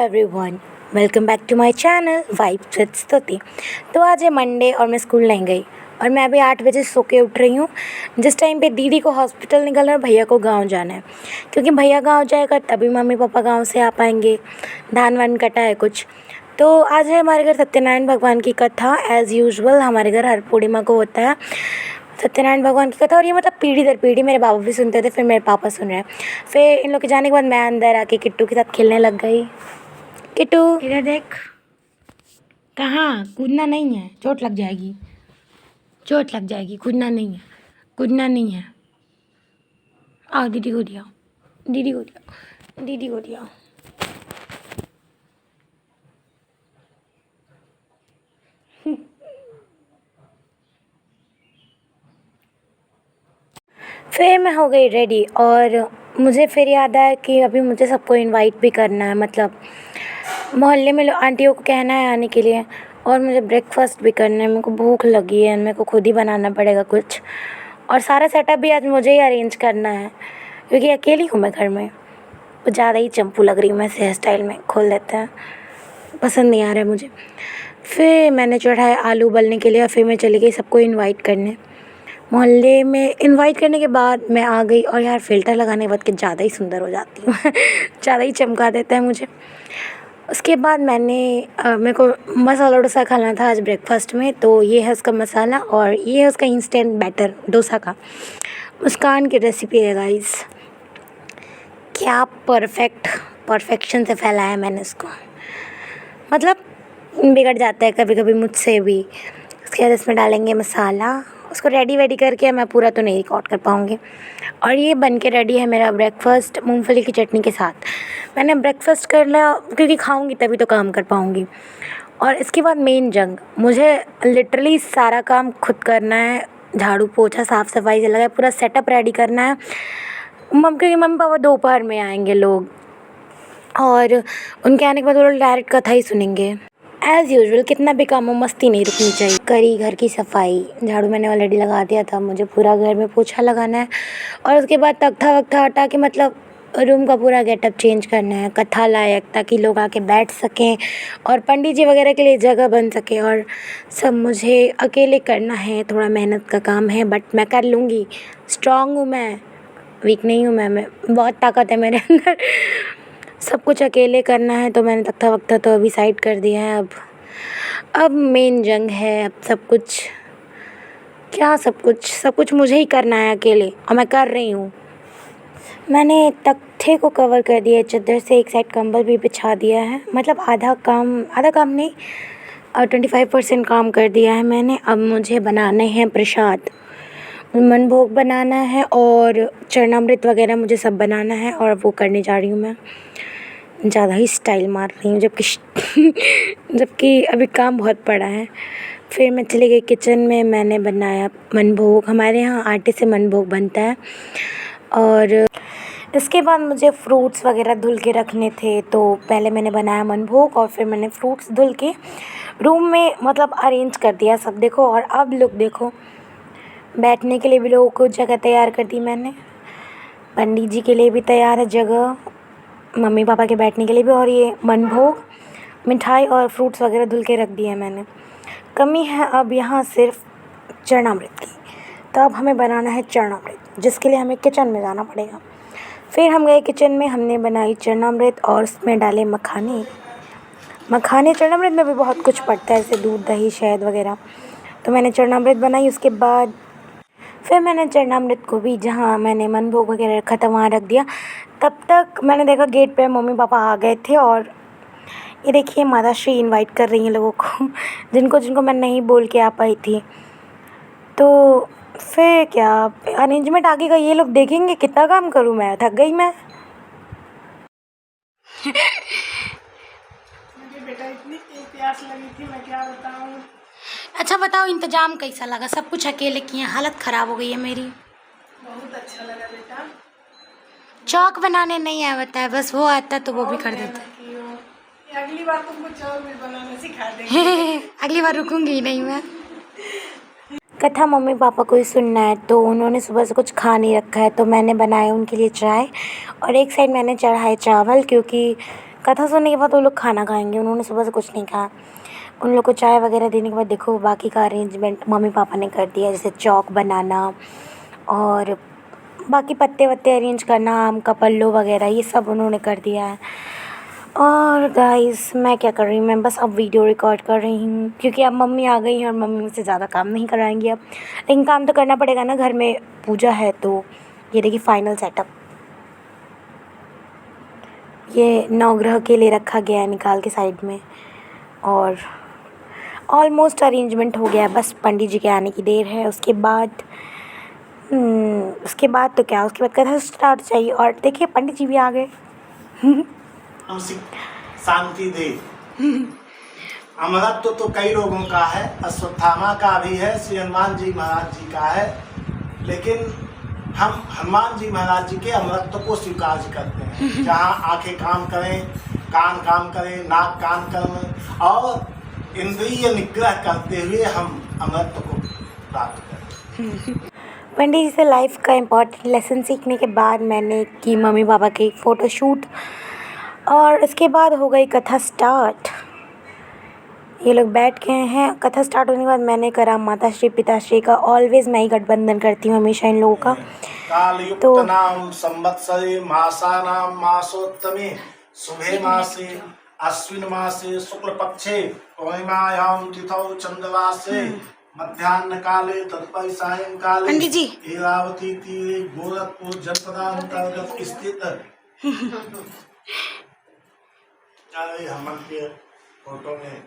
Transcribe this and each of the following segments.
Everyone, welcome back to my channel vibes with Stuti. तो आज है मंडे और मैं स्कूल नहीं गई और मैं अभी 8 बजे सो के उठ रही हूँ। जिस टाइम पे दीदी को हॉस्पिटल निकलना है और भैया को गांव जाना है, क्योंकि भैया गांव जाएगा तभी मम्मी पापा गांव से आ पाएंगे। धान वान कटा है कुछ। तो आज है हमारे घर सत्यनारायण भगवान की कथा। एज़ यूजुअल हमारे घर हर पूर्णिमा को होता है सत्यनारायण भगवान की कथा। और ये मतलब पीढ़ी दर पीढ़ी मेरे बाबा भी सुनते थे, फिर मेरे पापा सुन रहे हैं, फिर इन लोग के जाने के बाद मैं अंदर आके किट्टू के साथ खेलने लग गई। किट्टू इधर देख। कहाँ? कूदना नहीं है, चोट लग जाएगी, चोट लग जाएगी। कूदना नहीं है, कूदना नहीं है। आओ दीदी को दिया, दीदी को दिया, दीदी को दिया। फिर मैं हो गई रेडी और मुझे फिर याद आया कि अभी मुझे सबको इनवाइट भी करना है, मतलब मोहल्ले में आंटियों को कहना है आने के लिए, और मुझे ब्रेकफास्ट भी करना है। मेरे को भूख लगी है, मेरे को खुद ही बनाना पड़ेगा कुछ, और सारा सेटअप भी आज मुझे ही अरेंज करना है क्योंकि अकेली हूँ मैं घर में। कुछ ज़्यादा ही चंपू लग रही हूँ मैं इस हेयर स्टाइल में। खोल देते हैं, पसंद नहीं आ रहा है मुझे। फिर मैंने चढ़ाया आलू उबलने के लिए और फिर मैं चली गई सबको इनवाइट करने। मोहल्ले में इनवाइट करने के बाद मैं आ गई और यार फ़िल्टर लगाने के बाद कि ज़्यादा ही सुंदर हो जाती हूँ। ज़्यादा ही चमका देता है मुझे। उसके बाद मेरे को मसाला डोसा खाना था आज ब्रेकफास्ट में, तो ये है उसका मसाला और ये है उसका इंस्टेंट बैटर डोसा का। मुस्कान की रेसिपी है गाइस। क्या परफेक्शन से फैलाया है मैंने इसको, मतलब बिगड़ जाता है कभी कभी मुझसे भी। उसके बाद इसमें डालेंगे मसाला, उसको रेडी वेडी करके मैं पूरा तो नहीं रिकॉर्ड कर पाऊँगी। और ये बन के रेडी है मेरा ब्रेकफास्ट मूंगफली की चटनी के साथ। मैंने ब्रेकफास्ट कर लिया क्योंकि खाऊंगी तभी तो काम कर पाऊँगी। और इसके बाद मेन जंग, मुझे लिटरली सारा काम खुद करना है। झाड़ू पोछा साफ़ सफाई से लगा है, पूरा सेटअप रेडी करना है। क्योंकि मम्मी पापा दोपहर में आएंगे लोग, और उनके आने के बाद वो लोग डायरेक्ट कथा ही सुनेंगे। एज़ यूजुअल कितना भी काम हो मस्ती नहीं रुकनी चाहिए। करी घर की सफाई, झाड़ू मैंने ऑलरेडी लगा दिया था, मुझे पूरा घर में पोछा लगाना है। और उसके बाद तख्ता वख्ता हटा के मतलब रूम का पूरा गेटअप चेंज करना है कथा लायक, ताकि लोग आके बैठ सकें और पंडित जी वगैरह के लिए जगह बन सके। और सब मुझे अकेले करना है, थोड़ा मेहनत का काम है बट मैं कर लूँगी। स्ट्रॉन्ग हूँ मैं, वीक नहीं हूँ मैं बहुत ताकत है मेरे अंदर। सब कुछ अकेले करना है, तो मैंने तख्ता वख्ता तो अभी साइड कर दिया है। अब मेन जंग है। अब सब कुछ क्या, सब कुछ मुझे ही करना है अकेले, और मैं कर रही हूँ। मैंने तख्ते को कवर कर दिया है चादर से, एक साइड कंबल भी बिछा दिया है, मतलब आधा काम नहीं और 25% काम कर दिया है मैंने। अब मुझे बनाने हैं प्रसाद, मन भोग बनाना है और चरणामृत वगैरह मुझे सब बनाना है, और वो करने जा रही हूँ मैं। ज़्यादा ही स्टाइल मार रही हूँ जबकि अभी काम बहुत पड़ा है। फिर मैं चली गई किचन में, मैंने बनाया मन भोग। हमारे यहाँ आटे से मन भोग बनता है। और इसके बाद मुझे फ्रूट्स वगैरह धुल के रखने थे, तो पहले मैंने बनाया मन भोग और फिर मैंने फ्रूट्स धुल के रूम में मतलब अरेंज कर दिया सब। देखो, और अब लुक देखो, बैठने के लिए भी लोगों को जगह तैयार कर दी मैंने, पंडित जी के लिए भी तैयार है जगह, मम्मी पापा के बैठने के लिए भी। और ये मन भोग, मिठाई और फ्रूट्स वगैरह धुल के रख दिए हैं मैंने। कमी है अब यहाँ सिर्फ चरणामृत की, तो अब हमें बनाना है चरणामृत, जिसके लिए हमें किचन में जाना पड़ेगा। फिर हम गए किचन में, हमने बनाई चरणामृत और उसमें डाले मखाने। चरणामृत में भी बहुत कुछ पड़ता है, जैसे दूध दही शहद वगैरह। तो मैंने चरणामृत बनाई। उसके बाद फिर मैंने चरणामृत को भी, जहाँ मैंने मन भोग वगैरह रखा था वहाँ रख दिया। तब तक मैंने देखा गेट पे मम्मी पापा आ गए थे, और ये देखिए माताश्री इनवाइट कर रही हैं लोगों को, जिनको मैं नहीं बोल के आ पाई थी। तो फिर क्या अरेंजमेंट आगे का ये लोग देखेंगे, कितना काम करूँ मैं, थक गई मैं। मुझे बेटा इतनी तेज प्यास लगी थी, मैं क्या बताऊँ। अच्छा बताओ, इंतजाम कैसा लगा? सब कुछ अकेले किए, हालत ख़राब हो गई है मेरी। बहुत अच्छा लगा बेटा। चौक बनाने नहीं आता है, बस वो आता तो वो भी कर देते। अगली बार तुमको चौक भी बनाना सिखा देंगे। अगली बार रुकूंगी नहीं मैं। कथा मम्मी पापा को ही सुनना है, तो उन्होंने सुबह से कुछ खा नहीं रखा है, तो मैंने बनाया उनके लिए चाय, और एक साइड मैंने चढ़ाए चावल, क्योंकि कथा सुनने के बाद वो लोग खाना खाएंगे। उन्होंने सुबह से कुछ नहीं खाया। उन लोग को चाय वगैरह देने के बाद देखो बाकी का अरेंजमेंट मम्मी पापा ने कर दिया, जैसे चौक बनाना और बाकी पत्ते वत्ते अरेंज करना, आम का पल्लू वगैरह ये सब उन्होंने कर दिया है। और गाइस मैं क्या कर रही हूँ, मैं बस अब वीडियो रिकॉर्ड कर रही हूँ क्योंकि अब मम्मी आ गई हैं और मम्मी मुझसे ज़्यादा काम नहीं कराएंगी अब, लेकिन काम तो करना पड़ेगा ना, घर में पूजा है। तो ये देखिए फाइनल सेटअप, ये नवग्रह के लिए रखा गया है निकाल के साइड में और ऑलमोस्ट अरेंजमेंट हो गया है। बस पंडित जी के आने की देर है। उसके बाद तो क्या, उसके बाद कथा स्टार्ट चाहिए। और देखिए पंडित जी भी आ गए। शांति दे। अमरत्व तो कई लोगों का है, अश्वत्थामा का भी है, श्री हनुमान जी महाराज जी का है, लेकिन हम हनुमान जी महाराज जी के अमरत्व को स्वीकार करते हैं। जहाँ आंखें काम करें, कान काम करें, नाक कान कर्म और इंद्रिय निग्रह करते हुए हम अमरत्व को प्राप्त करें। पंडित जी से लाइफ का इम्पोर्टेंट लेसन सीखने के बाद मैंने की मम्मी पापा की फ़ोटोशूट और इसके बाद हो गई कथा स्टार्ट। ये लोग बैठ गए हैं। कथा स्टार्ट होने के बाद मैंने करा माताश्री पिताश्री का। ऑलवेज मैं ही गठबंधन करती हूँ हमेशा इन लोगों का। कालयुक्त नाम संवत्सरे मासानाम मासोत्तमे शुभे मासे अश्विन मासे शुक्ल पक्षे पूर्णिमायां तिथौ चंद्रवासे मध्याह्न काले तत्पर सायं काले पंडित जी इरावती तीरे गोरखपुर जनपदांतर्गत स्थित हनुमान के फोटो में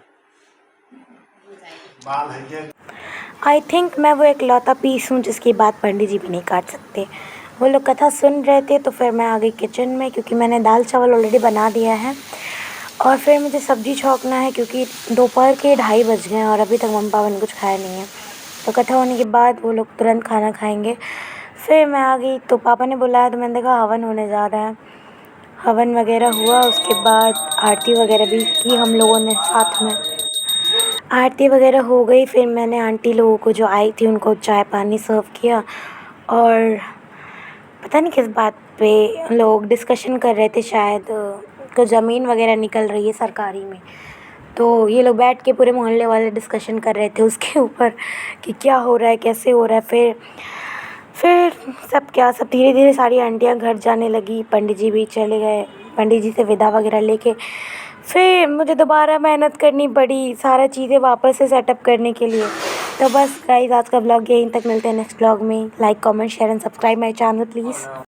बाल है। आई थिंक मैं वो इकलौता पीस हूँ जिसकी बात पंडित जी भी नहीं काट सकते। वो लोग कथा सुन रहे थे तो फिर मैं आ गई किचन में क्योंकि मैंने दाल चावल ऑलरेडी बना दिया है और फिर मुझे सब्ज़ी छौंकना है क्योंकि दोपहर के 2:30 बज गए हैं और अभी तक मम्मी पापा ने कुछ खाया नहीं है। तो कथा होने के बाद वो लोग तुरंत खाना खाएंगे। फिर मैं आ गई तो पापा ने बुलाया तो मैंने देखा हवन होने जा रहा है। हवन वगैरह हुआ, उसके बाद आरती वगैरह भी की हम लोगों ने साथ में। आरती वगैरह हो गई। फिर मैंने आंटी लोगों को जो आई थी उनको चाय पानी सर्व किया और पता नहीं किस बात पे लोग डिस्कशन कर रहे थे, शायद को ज़मीन वगैरह निकल रही है सरकारी में। तो ये लोग बैठ के पूरे मोहल्ले वाले डिस्कशन कर रहे थे उसके ऊपर कि क्या हो रहा है, कैसे हो रहा है। फिर सब धीरे धीरे सारी आंटियाँ घर जाने लगी। पंडित जी भी चले गए, पंडित जी से विदा वगैरह लेके। फिर मुझे दोबारा मेहनत करनी पड़ी सारा चीज़ें वापस से सेटअप करने के लिए। तो बस गाइस आज का ब्लॉग यहीं तक। मिलते हैं नेक्स्ट ब्लॉग में। Like comment share and subscribe my channel please.